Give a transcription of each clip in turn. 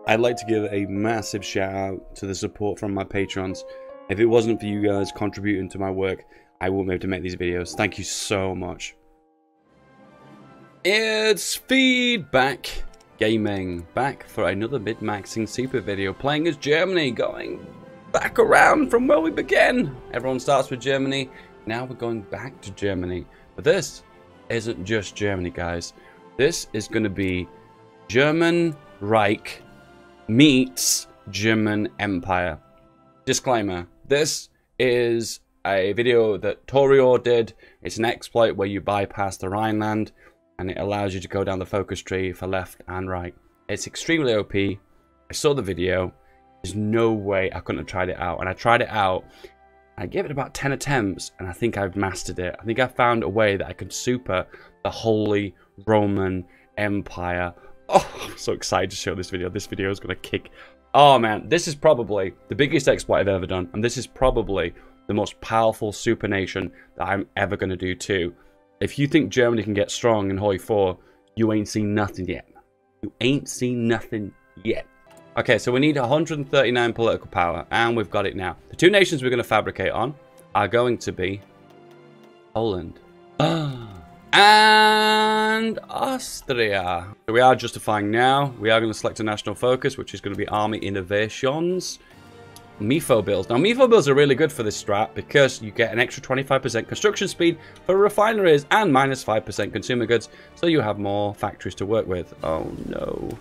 I'd like to give a massive shout out to the support from my patrons. If it wasn't for you guys contributing to my work, I wouldn't be able to make these videos. Thank you so much. It's Feedback Gaming, back for another mid-maxing super video, playing as Germany, going back around from where we began. Everyone starts with Germany, now we're going back to Germany. But this isn't just Germany, guys. This is going to be German Reich meets German Empire. Disclaimer, this is a video that Torio did. It's an exploit where you bypass the Rhineland and it allows you to go down the focus tree for left and right. It's extremely OP. I saw the video. There's no way I couldn't have tried it out. And I tried it out. I gave it about 10 attempts and I think I've mastered it. I think I found a way that I could super the Holy Roman Empire. Oh, I'm so excited to show this video. This video is going to kick. Oh man, this is probably the biggest exploit I've ever done. And this is probably the most powerful super nation that I'm ever going to do too. If you think Germany can get strong in Hoi 4, you ain't seen nothing yet. You ain't seen nothing yet. Okay, so we need 139 political power, and we've got it now. The two nations we're going to fabricate on are going to be Poland and Austria. So we are justifying now. We are going to select a national focus, which is going to be Army Innovations. MIFO bills. Now, MIFO bills are really good for this strat because you get an extra 25% construction speed for refineries and minus 5% consumer goods, so you have more factories to work with. Oh no.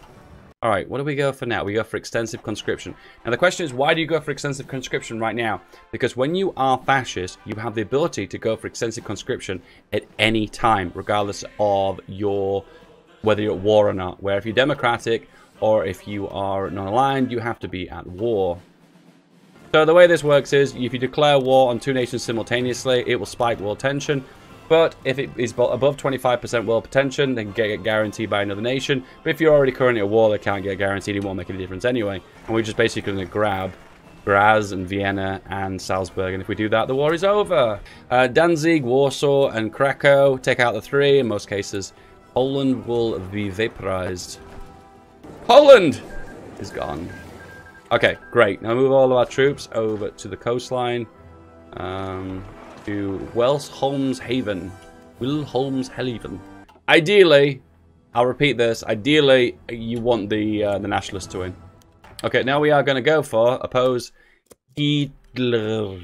All right, what do we go for now? We go for extensive conscription. Now, the question is, why do you go for extensive conscription right now? Because when you are fascist, you have the ability to go for extensive conscription at any time, regardless of whether you're at war or not. Where if you're democratic or if you are non-aligned, you have to be at war. So the way this works is, if you declare war on two nations simultaneously, it will spike world tension. But if it is above 25% world tension, they can get guaranteed by another nation. But if you're already currently at war, they can't get guaranteed. It won't make any difference anyway. And we're just basically going to grab Graz and Vienna and Salzburg. And if we do that, the war is over. Danzig, Warsaw, and Krakow take out the three. In most cases, Poland will be vaporized. Poland is gone. Okay, great. Now move all of our troops over to the coastline, to Wilhelmshaven. Ideally, I'll repeat this. Ideally, you want the nationalists to win. Okay, now we are going to go for oppose Hitler.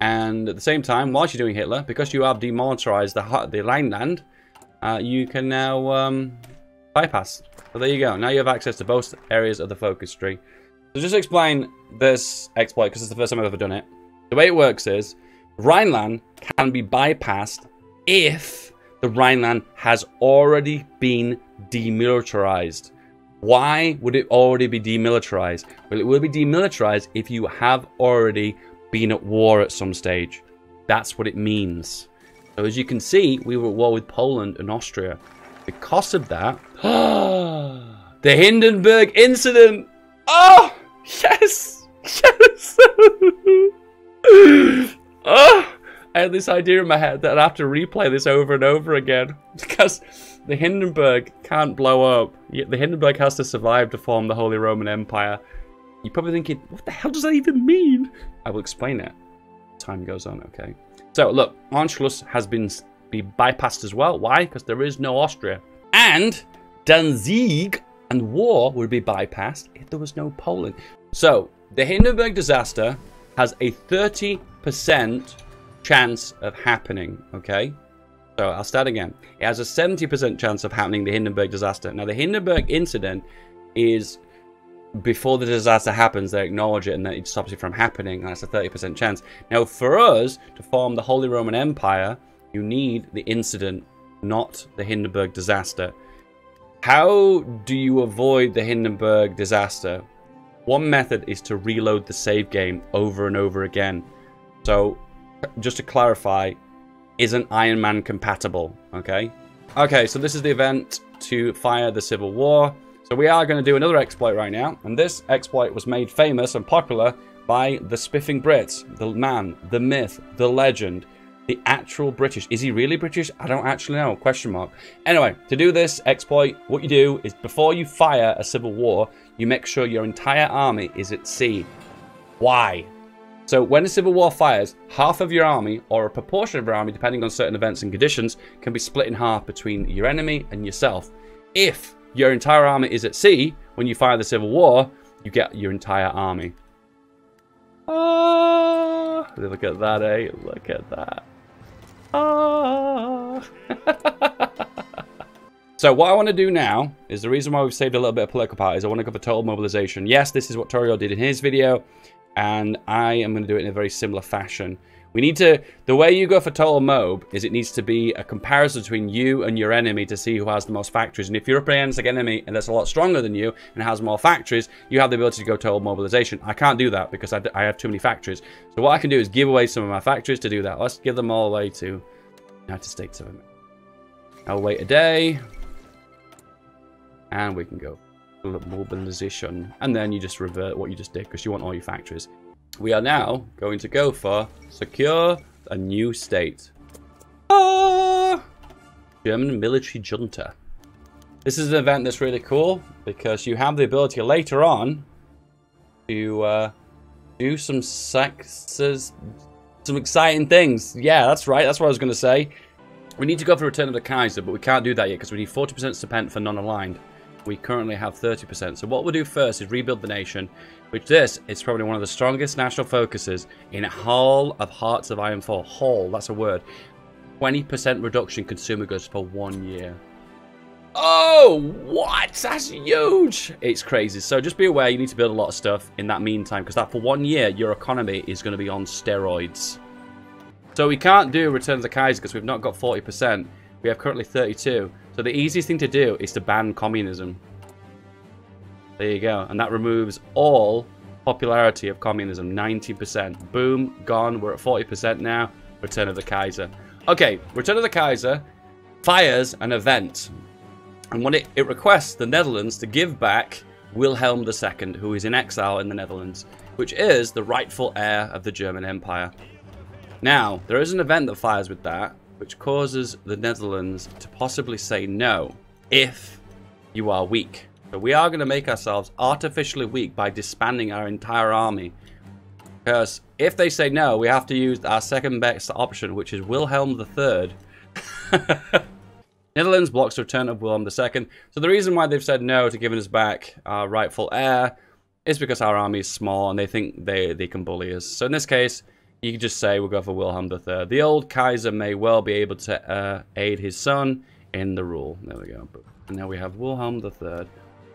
And at the same time, whilst you're doing Hitler, because you have demilitarized the Rhineland, you can now bypass. So there you go. Now you have access to both areas of the focus tree. So just to explain this exploit, because it's the first time I've ever done it. The way it works is, Rhineland can be bypassed if the Rhineland has already been demilitarized. Why would it already be demilitarized? Well, it will be demilitarized if you have already been at war at some stage. That's what it means. So as you can see, we were at war with Poland and Austria. Because of that, the Hindenburg incident. Oh! Yes! Yes! Oh! I had this idea in my head that I'd have to replay this over and over again. Because the Hindenburg can't blow up. The Hindenburg has to survive to form the Holy Roman Empire. You're probably thinking, what the hell does that even mean? I will explain it. Time goes on, okay? So, look, Anschluss has been bypassed as well. Why? Because there is no Austria. And Danzig and war would be bypassed if there was no Poland. So, the Hindenburg disaster has a 30% chance of happening, okay? So, I'll start again. It has a 70% chance of happening, the Hindenburg disaster. Now, the Hindenburg incident is before the disaster happens, they acknowledge it and it stops it from happening, and that's a 30% chance. Now, for us to form the Holy Roman Empire, you need the incident, not the Hindenburg disaster. How do you avoid the Hindenburg disaster? One method is to reload the save game over and over again. So, just to clarify, isn't Iron Man compatible? Okay? Okay, so this is the event to fire the Civil War. So we are going to do another exploit right now. And this exploit was made famous and popular by the spiffing Brits. The man, the myth, the legend, The actual British. Is he really British? I don't actually know. Question mark. Anyway, to do this exploit, what you do is before you fire a civil war, you make sure your entire army is at sea. Why? So when a civil war fires, half of your army, or a proportion of your army, depending on certain events and conditions, can be split in half between your enemy and yourself. If your entire army is at sea, when you fire the civil war, you get your entire army. Ah, look at that, eh? Look at that. Ah. So what I want to do now is the reason why we've saved a little bit of political power is I want to go for total mobilization. Yes, this is what Torio did in his video, and I am going to do it in a very similar fashion. We need to, the way you go for total mob is it needs to be a comparison between you and your enemy to see who has the most factories. And if you're up against an enemy and that's a lot stronger than you and has more factories, you have the ability to go total mobilization. I can't do that because I have too many factories. So what I can do is give away some of my factories to do that. Let's give them all away to United States of America. I'll wait a day. And we can go mobilization. And then you just revert what you just did because you want all your factories. We are now going to go for secure a new state. Ah! German military junta. This is an event that's really cool because you have the ability later on to do some exciting things. Yeah, that's right. That's what I was going to say. We need to go for Return of the Kaiser, but we can't do that yet because we need 40% spent for non-aligned. We currently have 30%. So what we'll do first is rebuild the nation, which this is probably one of the strongest national focuses in Hall of Hearts of Iron 4. Hall, that's a word. 20% reduction in consumer goods for 1 year. Oh, what? That's huge. It's crazy. So just be aware you need to build a lot of stuff in that meantime, because that for 1 year, your economy is going to be on steroids. So we can't do Return of the Kaiser because we've not got 40%. We have currently 32. So the easiest thing to do is to ban communism. There you go. And that removes all popularity of communism. 90%. Boom. Gone. We're at 40% now. Return of the Kaiser. Okay. Return of the Kaiser fires an event. And when it requests the Netherlands to give back Wilhelm II, who is in exile in the Netherlands, which is the rightful heir of the German Empire. Now, there is an event that fires with that, which causes the Netherlands to possibly say no if you are weak. So we are going to make ourselves artificially weak by disbanding our entire army. Because if they say no, we have to use our second best option, which is Wilhelm III. Netherlands blocks the return of Wilhelm II. So the reason why they've said no to giving us back our rightful heir is because our army is small and they think they can bully us. So in this case, you can just say we'll go for Wilhelm III. The old Kaiser may well be able to aid his son in the rule. There we go. And now we have Wilhelm III.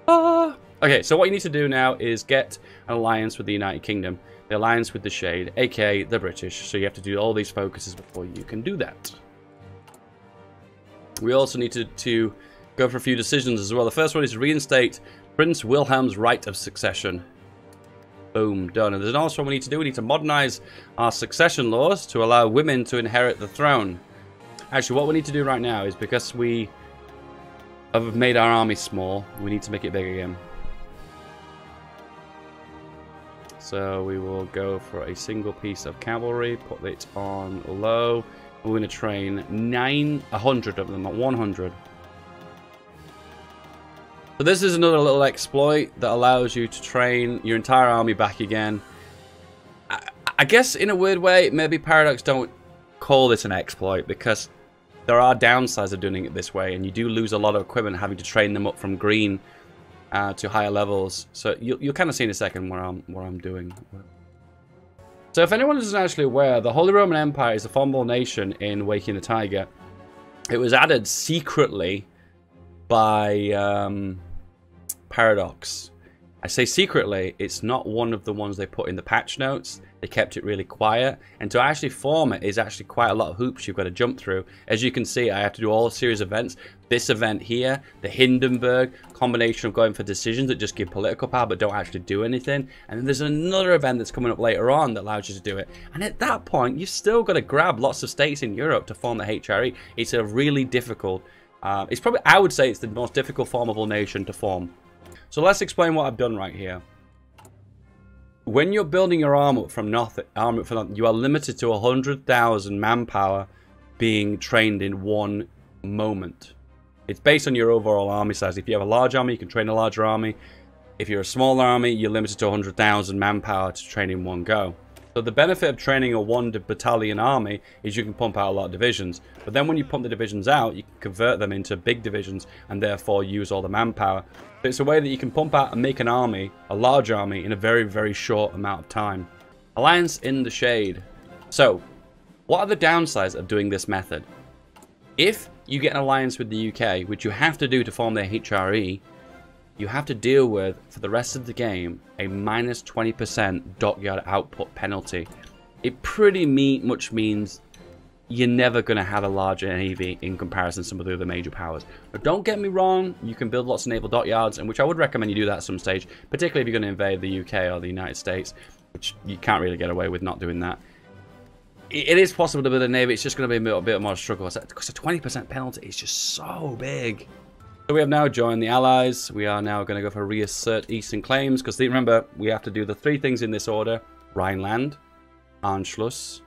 Ah! Okay, so what you need to do now is get an alliance with the United Kingdom. The alliance with the Shade, aka the British. So you have to do all these focuses before you can do that. We also need to go for a few decisions as well. The first one is reinstate Prince Wilhelm's right of succession. Boom, done. And there's also what we need to do. We need to modernize our succession laws to allow women to inherit the throne. Actually, what we need to do right now is because we have made our army small, we need to make it big again. So we will go for a single piece of cavalry, put it on low. We're going to train 100 of them, not 100. So this is another little exploit that allows you to train your entire army back again. I guess in a weird way, maybe Paradox don't call this an exploit because there are downsides of doing it this way, and you do lose a lot of equipment having to train them up from green to higher levels. So you'll kind of see in a second what I'm doing. So if anyone isn't actually aware, the Holy Roman Empire is a formidable nation in Waking the Tiger. It was added secretly by Paradox. I say secretly, it's not one of the ones they put in the patch notes. They kept it really quiet. And to actually form it is actually quite a lot of hoops you've got to jump through. As you can see, I have to do all a series of events. This event here, the Hindenburg, combination of going for decisions that just give political power but don't actually do anything. And then there's another event that's coming up later on that allows you to do it. And at that point, you've still got to grab lots of states in Europe to form the HRE. It's a really difficult, it's probably, I would say it's the most difficult formable nation to form. So let's explain what I've done right here. when you're building your arm up from nothing, you are limited to 100,000 manpower being trained in one moment. It's based on your overall army size. If you have a large army, you can train a larger army. If you're a smaller army, you're limited to 100,000 manpower to train in one go. So the benefit of training a one battalion army is you can pump out a lot of divisions. But then when you pump the divisions out, you can convert them into big divisions and therefore use all the manpower. So it's a way that you can pump out and make an army, a large army, in a very, very short amount of time. Alliance in the shade. So, what are the downsides of doing this method? If you get an alliance with the UK, which you have to do to form their HRE, you have to deal with, for the rest of the game, a minus 20% dockyard output penalty. It pretty much means you're never going to have a larger navy in comparison to some of the other major powers. But don't get me wrong, you can build lots of naval dockyards, and which I would recommend you do that at some stage, particularly if you're going to invade the UK or the United States, which you can't really get away with not doing that. It is possible to build a navy, it's just going to be a little bit more struggle, because a 20% penalty is just so big. So we have now joined the Allies. We are now going to go for reassert Eastern claims, because remember, we have to do the three things in this order: Rhineland, Anschluss,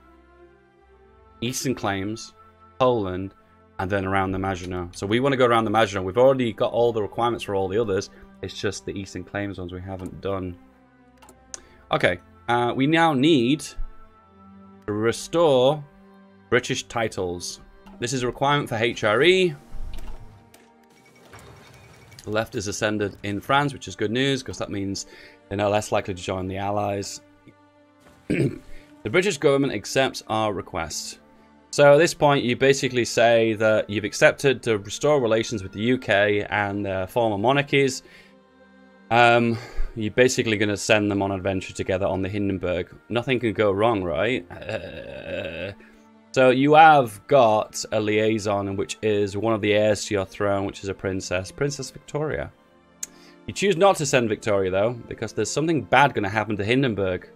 Eastern claims, Poland, and then around the Maginot. So we want to go around the Maginot. We've already got all the requirements for all the others. It's just the Eastern claims ones we haven't done. Okay, we now need to restore British titles. This is a requirement for HRE. The left is ascended in France, which is good news, because that means they're now less likely to join the Allies. The British government accepts our request. So at this point, you basically say that you've accepted to restore relations with the UK and their former monarchies. You're basically going to send them on an adventure together on the Hindenburg. Nothing can go wrong, right? So you have got a liaison, which is one of the heirs to your throne, which is a princess, Princess Victoria. You choose not to send Victoria, though, because there's something bad going to happen to Hindenburg.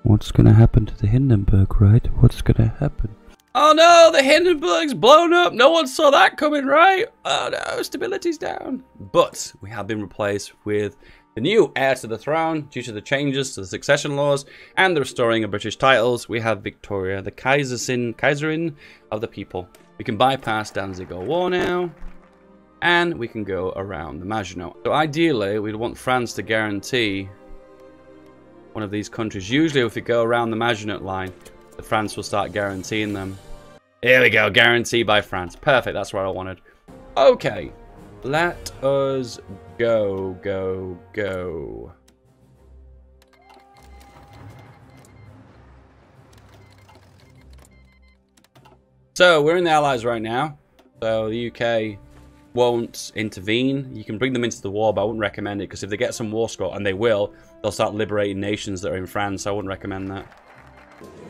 What's going to happen to the Hindenburg, right? What's going to happen? Oh no, the Hindenburg's blown up. No one saw that coming, right? Oh no, stability's down. But we have been replaced with the new heir to the throne due to the changes to the succession laws and the restoring of British titles. We have Victoria, the Kaiserin of the people. We can bypass Danziger War now, and we can go around the Maginot. So ideally, we'd want France to guarantee one of these countries. Usually, if we go around the Maginot line, the France will start guaranteeing them. Here we go, guarantee by France. Perfect, that's what I wanted. Okay, let us go. So, we're in the Allies right now. So, the UK won't intervene. You can bring them into the war, but I wouldn't recommend it, because if they get some war score, and they will, they'll start liberating nations that are in France, so I wouldn't recommend that.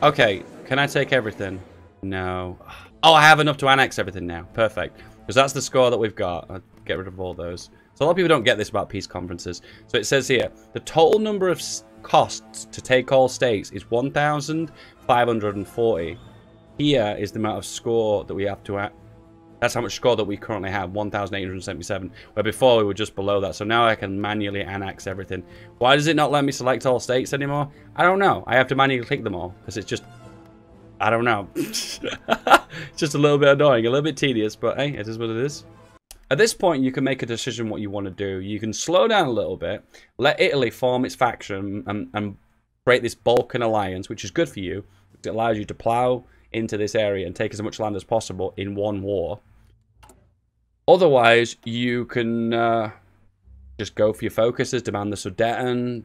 Okay, can I take everything? No. Oh, I have enough to annex everything now. Perfect. Because that's the score that we've got. I'll get rid of all those. So a lot of people don't get this about peace conferences. So it says here, the total number of costs to take all states is 1,540. Here is the amount of score that we have to... That's how much score that we currently have, 1,877. Where before we were just below that. So now I can manually annex everything. Why does it not let me select all states anymore? I don't know. I have to manually click them all. Because it's just... I don't know. It's just a little bit annoying. A little bit tedious. But hey, it is what it is. At this point, you can make a decision what you want to do. You can slow down a little bit. Let Italy form its faction. And create this Balkan alliance. Which is good for you. It allows you to plow into this area and take as much land as possible in one war. Otherwise, you can just go for your focuses, demand the Sudeten.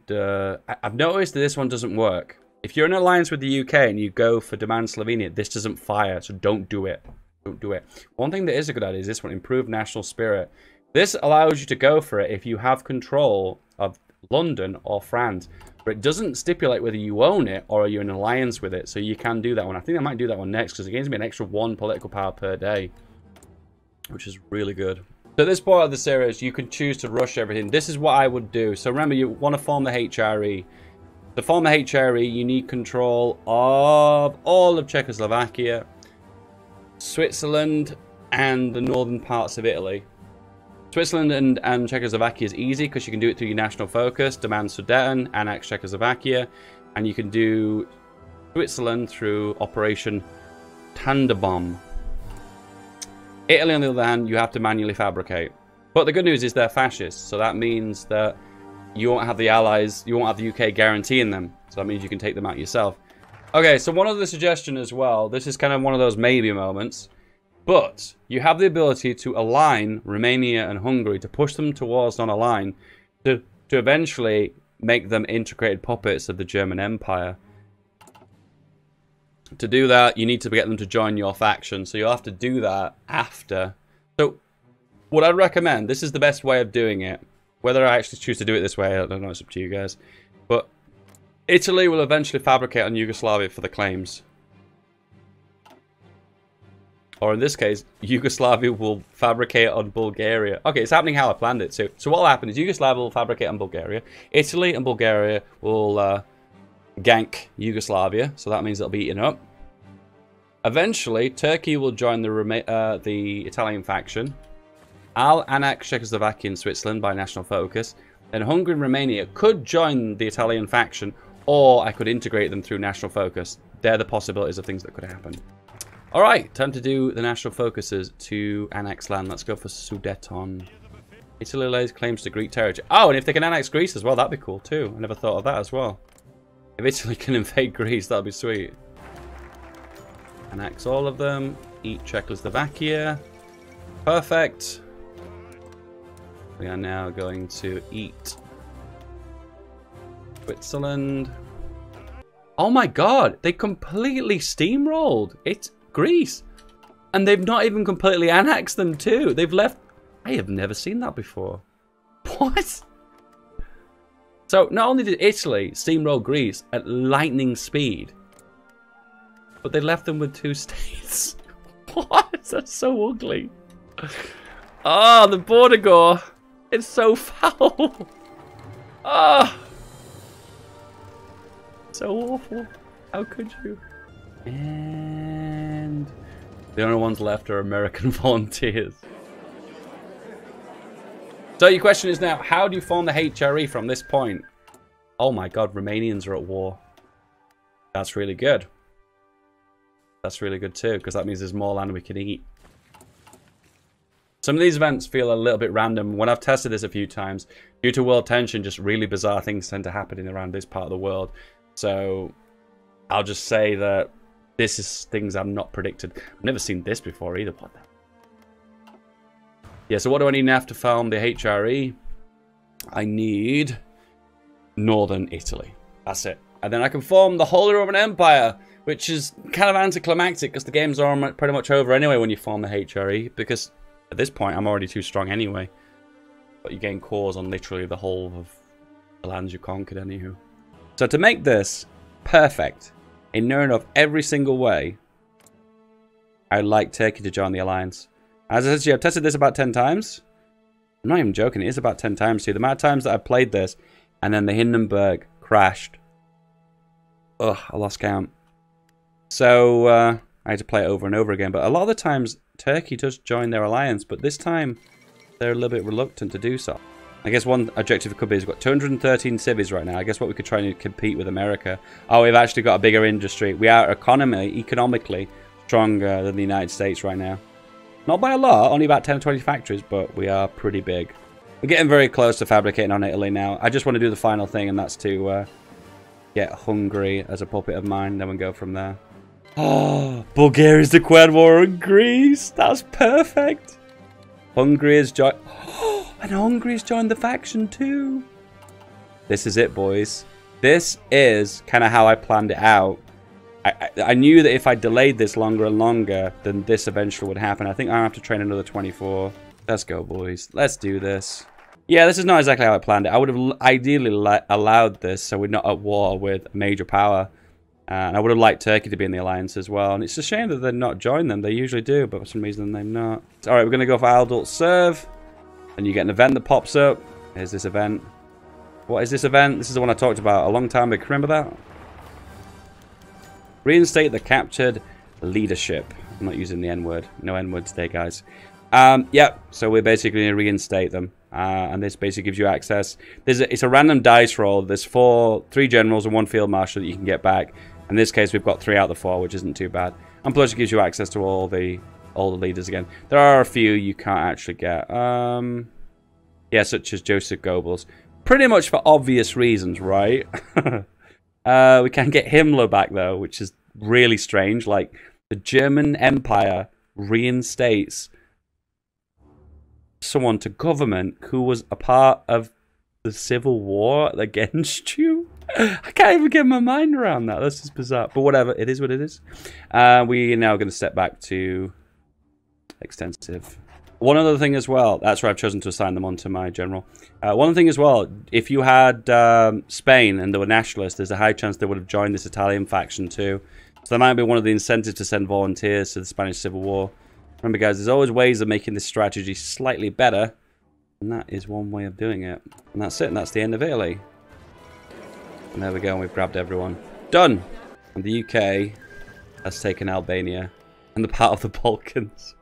I've noticed that this one doesn't work. If you're in an alliance with the UK and you go for demand Slovenia, this doesn't fire, so don't do it. Don't do it. One thing that is a good idea is this one, improve national spirit. This allows you to go for it if you have control of London or France. But it doesn't stipulate whether you own it or you're in an alliance with it, so you can do that one. I think I might do that one next, because it gives me an extra 1 political power per day, which is really good. So at this point of the series, you can choose to rush everything. This is what I would do. So remember, you want to form the HRE. To form the HRE, you need control of all of Czechoslovakia, Switzerland, and the northern parts of Italy. Switzerland and Czechoslovakia is easy because you can do it through your national focus, demand Sudeten, annex Czechoslovakia, and you can do Switzerland through Operation Tannenbaum. Italy, on the other hand, you have to manually fabricate. But the good news is they're fascists, so that means that you won't have the Allies, you won't have the UK guaranteeing them. So that means you can take them out yourself. Okay, so one other suggestion as well. This is kind of one of those maybe moments. But you have the ability to align Romania and Hungary, to push them towards non-align, to eventually make them integrated puppets of the German Empire. To do that, you need to get them to join your faction. So you'll have to do that after. So what I'd recommend, this is the best way of doing it. Whether I actually choose to do it this way, I don't know, it's up to you guys. But Italy will eventually fabricate on Yugoslavia for the claims. Or in this case, Yugoslavia will fabricate on Bulgaria. Okay, it's happening how I planned it too. So what will happen is Yugoslavia will fabricate on Bulgaria. Italy and Bulgaria will gank Yugoslavia. So that means they'll be eaten up. Eventually, Turkey will join the Italian faction. I'll annex Czechoslovakia and Switzerland by national focus. Then Hungary and Romania could join the Italian faction, or I could integrate them through national focus. They're the possibilities of things that could happen. Alright, time to do the national focuses to annex land. Let's go for Sudeten. Italy lays claims to Greek territory. Oh, and if they can annex Greece as well, that'd be cool too. I never thought of that as well. If Italy can invade Greece, that'd be sweet. Annex all of them. Eat Czechoslovakia. Perfect. We are now going to eat Switzerland. Oh my god, they completely steamrolled. It's Greece. And they've not even completely annexed them too. They've left... I have never seen that before. What? So not only did Italy steamroll Greece at lightning speed, but they left them with 2 states. What? That's so ugly. Ah, the border gore. It's so foul. Ah. So awful. How could you? And the only ones left are American volunteers. So your question is now, how do you form the HRE from this point? Oh my god, Romanians are at war. That's really good. That's really good too, because that means there's more land we can eat. Some of these events feel a little bit random. When I've tested this a few times, due to world tension, just really bizarre things tend to happen in around this part of the world. So I'll just say that this is things I've not predicted. I've never seen this before either. What the... Yeah, so what do I need now to farm the HRE? I need Northern Italy. That's it. And then I can form the Holy Roman Empire, which is kind of anticlimactic because the game's are pretty much over anyway when you form the HRE, because at this point I'm already too strong anyway. But you gain cores on literally the whole of the lands you conquered anywho. So to make this perfect in near enough every single way, I'd like Turkey to join the alliance. As I said to you, I've tested this about 10 times. I'm not even joking, it is about 10 times too. The amount of times that I played this and then the Hindenburg crashed. Ugh, I lost count. So I had to play it over and over again. But a lot of the times Turkey does join their alliance, but this time they're a little bit reluctant to do so. I guess one objective could be we've got 213 civvies right now. I guess what we could try and compete with America. Oh, we've actually got a bigger industry. We are economically stronger than the United States right now. Not by a lot, only about 10 or 20 factories, but we are pretty big. We're getting very close to fabricating on Italy now. I just want to do the final thing, and that's to get Hungary as a puppet of mine, then we'll go from there. Oh, Bulgaria's declared war on Greece. That's perfect. Hungary has joined... Oh, and Hungary's joined the faction too. This is it, boys. This is kind of how I planned it out. I knew that if I delayed this longer and longer, then this eventually would happen. I think I have to train another 24. Let's go, boys. Let's do this. Yeah, this is not exactly how I planned it. I would have ideally allowed this so we're not at war with a major power. And I would have liked Turkey to be in the alliance as well. And it's a shame that they're not joined them. They usually do, but for some reason they're not. Alright, we're going to go for adult serve. And you get an event that pops up. Here's this event. What is this event? This is the one I talked about a long time ago. Remember that? Reinstate the captured leadership. I'm not using the N-word. No N-word today, guys. Yeah, so we're basically going to reinstate them. And this basically gives you access. It's a random dice roll. There's 3 generals and 1 field marshal that you can get back. In this case, we've got 3 out of the 4, which isn't too bad. And plus, it gives you access to all the leaders again. There are a few you can't actually get. Yeah, such as Joseph Goebbels. Pretty much for obvious reasons, right? We can't get Himmler back, though, which is really strange. Like, the German Empire reinstates someone to government who was a part of the civil war against you. I can't even get my mind around that. That's just bizarre. But whatever, it is what it is. We are now going to step back to extensive. One other thing as well, that's where I've chosen to assign them on to my general. One thing as well, if you had Spain and they were nationalists, there's a high chance they would have joined this Italian faction too. So that might be one of the incentives to send volunteers to the Spanish Civil War. Remember guys, there's always ways of making this strategy slightly better. And that is one way of doing it. And that's it, and that's the end of Italy. And there we go, and we've grabbed everyone. Done! And the UK has taken Albania and the part of the Balkans.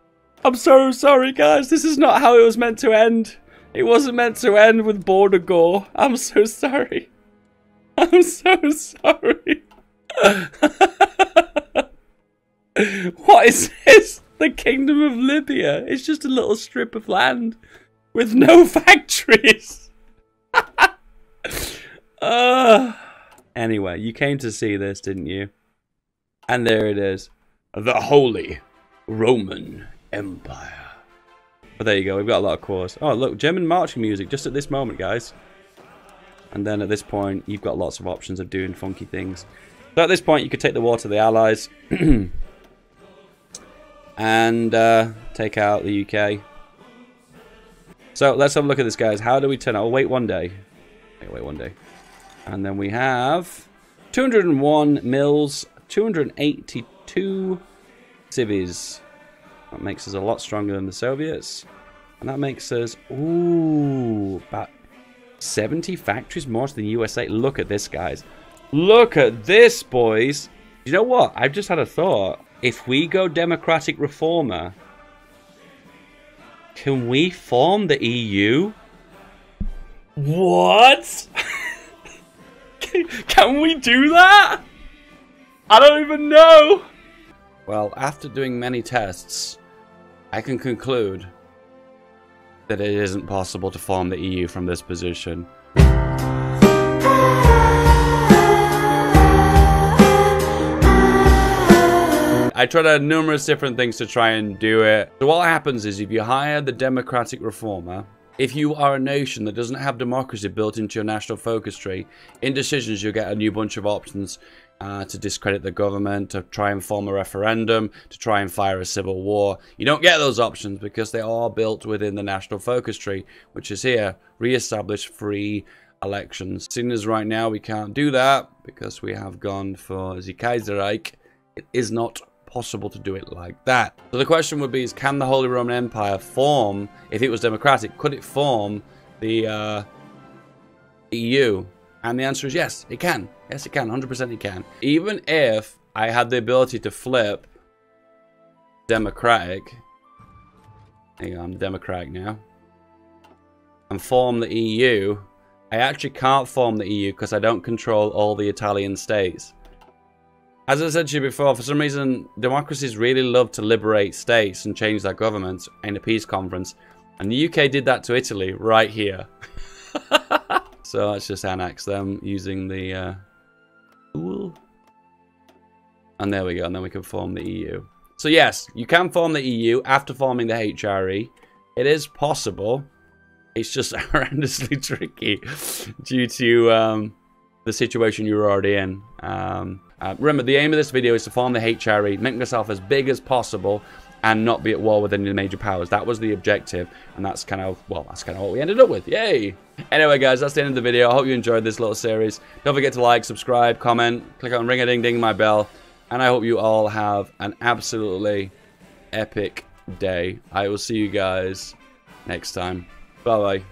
I'm so sorry, guys. This is not how it was meant to end. It wasn't meant to end with border gore. I'm so sorry. I'm so sorry. What is this? The Kingdom of Libya. It's just a little strip of land with no factories. Anyway, you came to see this, didn't you? And there it is. The Holy Roman Empire. But there you go, we've got a lot of cores. Oh, look, German marching music just at this moment, guys. And then at this point, you've got lots of options of doing funky things. So at this point, you could take the war to the Allies. And take out the UK. So let's have a look at this, guys. How do we turn out? Oh, wait one day. Wait one day. And then we have 201 mils, 282 civvies. That makes us a lot stronger than the Soviets. And that makes us, ooh, about 70 factories more than the USA. Look at this, guys. Look at this, boys. You know what? I've just had a thought. If we go democratic reformer, can we form the EU? What? Can we do that? I don't even know. Well, after doing many tests, I can conclude that it isn't possible to form the EU from this position. I tried numerous different things to try and do it. So what happens is if you hire the democratic reformer, if you are a nation that doesn't have democracy built into your national focus tree, in decisions you'll get a new bunch of options to discredit the government, to try and form a referendum, to try and fire a civil war. You don't get those options because they are built within the national focus tree, which is here, re-establish free elections. Seeing as right now we can't do that because we have gone for the Kaiserreich, it is not possible to do it like that. So the question would be is, can the Holy Roman Empire form, if it was democratic, could it form the EU? And the answer is yes, it can. Yes, it can. 100% it can. Even if I had the ability to flip democratic, there you go, I'm democratic now, and form the EU, I actually can't form the EU because I don't control all the Italian states. As I said to you before, for some reason, democracies really love to liberate states and change their governments in a peace conference. And the UK did that to Italy right here. So let's just annex them using the tool. And there we go, and then we can form the EU. So yes, you can form the EU after forming the HRE. It is possible. It's just horrendously tricky due to the situation you're already in. Remember, the aim of this video is to form the HRE, make myself as big as possible, and not be at war with any of the major powers. That was the objective, and that's kind of, well, that's kind of what we ended up with. Yay! Anyway, guys, that's the end of the video. I hope you enjoyed this little series. Don't forget to like, subscribe, comment, click on ring-a-ding-ding my bell, and I hope you all have an absolutely epic day. I will see you guys next time. Bye-bye.